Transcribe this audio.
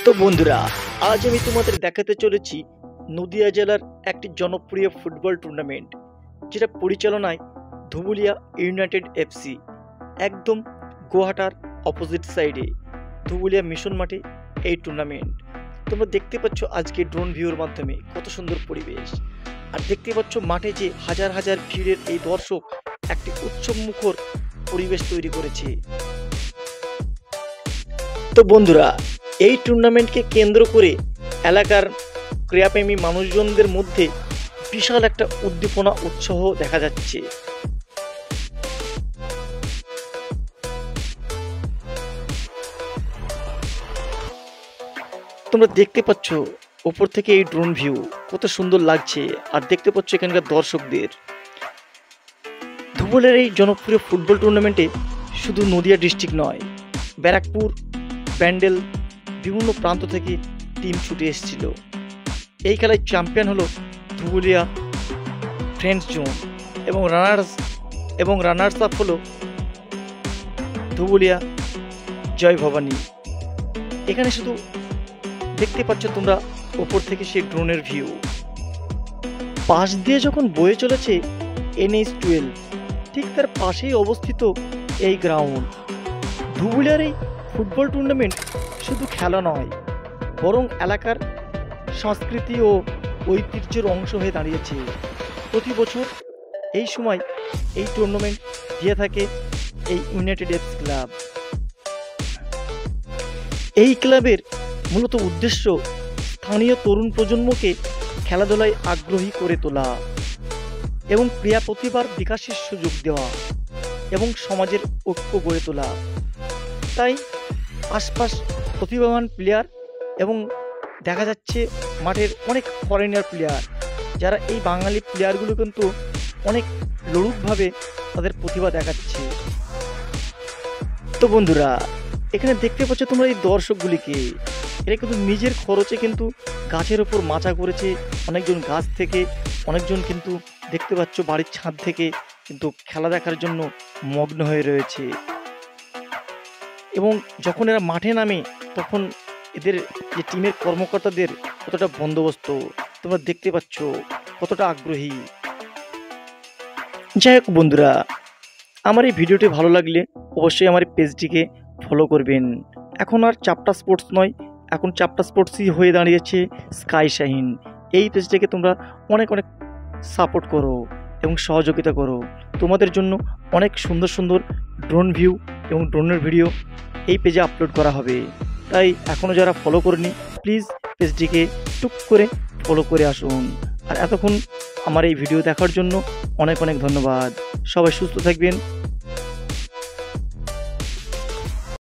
তো বন্ধুরা, আজ আমি তোমাদের দেখাতে চলেছি নদিয়া জেলার একটি জনপ্রিয় ফুটবল টুর্নামেন্ট, যেটা পরিচালনায় ধুবুলিয়া ইউনাইটেড এফসি। একদম গোহাটার অপোজিট সাইডে ধুবুলিয়া মিশন মাঠে এই টুর্নামেন্ট। তোমরা দেখতে পাচ্ছ আজকে ড্রোন ভিউর মাধ্যমে কত সুন্দর পরিবেশ, আর দেখতে পাচ্ছ মাঠে যে হাজার হাজার ভিড়ের এই দর্শক একটি উৎসবমুখর পরিবেশ তৈরি করেছে। তো বন্ধুরা, এই টুর্নামেন্টকে কেন্দ্র করে এলাকার ক্রীড়াপ্রেমী মানুষজনদের মধ্যে বিশাল একটা উদ্দীপনা উৎসাহ দেখা যাচ্ছে। তোমরা দেখতে পাচ্ছ ওপর থেকে এই ড্রোন ভিউ কত সুন্দর লাগছে, আর দেখতে পাচ্ছ এখানকার দর্শকদের। ধুবুলিয়ার এই জনপ্রিয় ফুটবল টুর্নামেন্টে শুধু নদিয়া ডিস্ট্রিক্ট নয়, ব্যারাকপুর, ব্যান্ডেল, বিভিন্ন প্রান্ত থেকে টিম ছুটে এসেছিল। এই খেলায় চ্যাম্পিয়ন হলো ধুবুলিয়া ফ্রেন্ডস জোন, এবং রানার্স আপ হলো ধুবুলিয়া জয় ভবানী। এখানে শুধু দেখতে পাচ্ছ তোমরা ওপর থেকে সেই ড্রোনের ভিউ। পাশ দিয়ে যখন বয়ে চলেছে NH-12, ঠিক তার পাশেই অবস্থিত এই গ্রাউন্ড। ধুবুলিয়ার এই ফুটবল টুর্নামেন্ট শুধু খেলা নয়, বরং এলাকার সংস্কৃতি ও ঐতিহ্যের অংশ হয়ে দাঁড়িয়েছে। প্রতি বছর এই সময় এই টুর্নামেন্ট দিয়ে থাকে এই ইউনাইটেড এফসি ক্লাব। এই ক্লাবের মূলত উদ্দেশ্য স্থানীয় তরুণ প্রজন্মকে খেলাধুলায় আগ্রহী করে তোলা এবং ক্রীড়া প্রতিভার বিকাশের সুযোগ দেওয়া এবং সমাজের ঐক্য গড়ে তোলা। তাই আশপাশ প্রতিভাবান প্লেয়ার এবং দেখা যাচ্ছে মাঠের অনেক ফরেনার প্লেয়ার, যারা এই বাঙালি প্লেয়ারগুলো কিন্তু অনেক লড়ুকভাবে তাদের প্রতিভা দেখাচ্ছে। তো বন্ধুরা, এখানে দেখতে পাচ্ছ তোমরা এই দর্শকগুলিকে, এরা কিন্তু নিজের খরচে কিন্তু গাছের ওপর মাচা করেছে। অনেকজন গাছ থেকে, অনেকজন কিন্তু দেখতে পাচ্ছ বাড়ির ছাদ থেকে কিন্তু খেলা দেখার জন্য মগ্ন হয়ে রয়েছে। এবং যখন এরা মাঠে নামে তখন এদের যে টিমের কর্মকর্তাদের কতটা বন্দোবস্ত তোমরা দেখতে পাচ্ছ, কতটা আগ্রহী। যাই হোক বন্ধুরা, আমার এই ভিডিওটি ভালো লাগলে অবশ্যই আমার পেজটিকে ফলো করবেন। এখন আর চাপটা স্পোর্টস নয়, এখন চাপটা স্পোর্টসই হয়ে দাঁড়িয়েছে স্কাই শাহিন। এই পেজটাকে তোমরা অনেক অনেক সাপোর্ট করো এবং সহযোগিতা করো। তোমাদের জন্য অনেক সুন্দর সুন্দর ড্রোন ভিউ এবং ড্রোনের ভিডিও এই পেজে আপলোড করা হবে। তাই এখনও যারা ফলো করেনি, প্লিজ পেজটিকে টুক করে ফলো করে আসুন। আর এতক্ষণ আমার এই ভিডিও দেখার জন্য অনেক অনেক ধন্যবাদ। সবাই সুস্থ থাকবেন।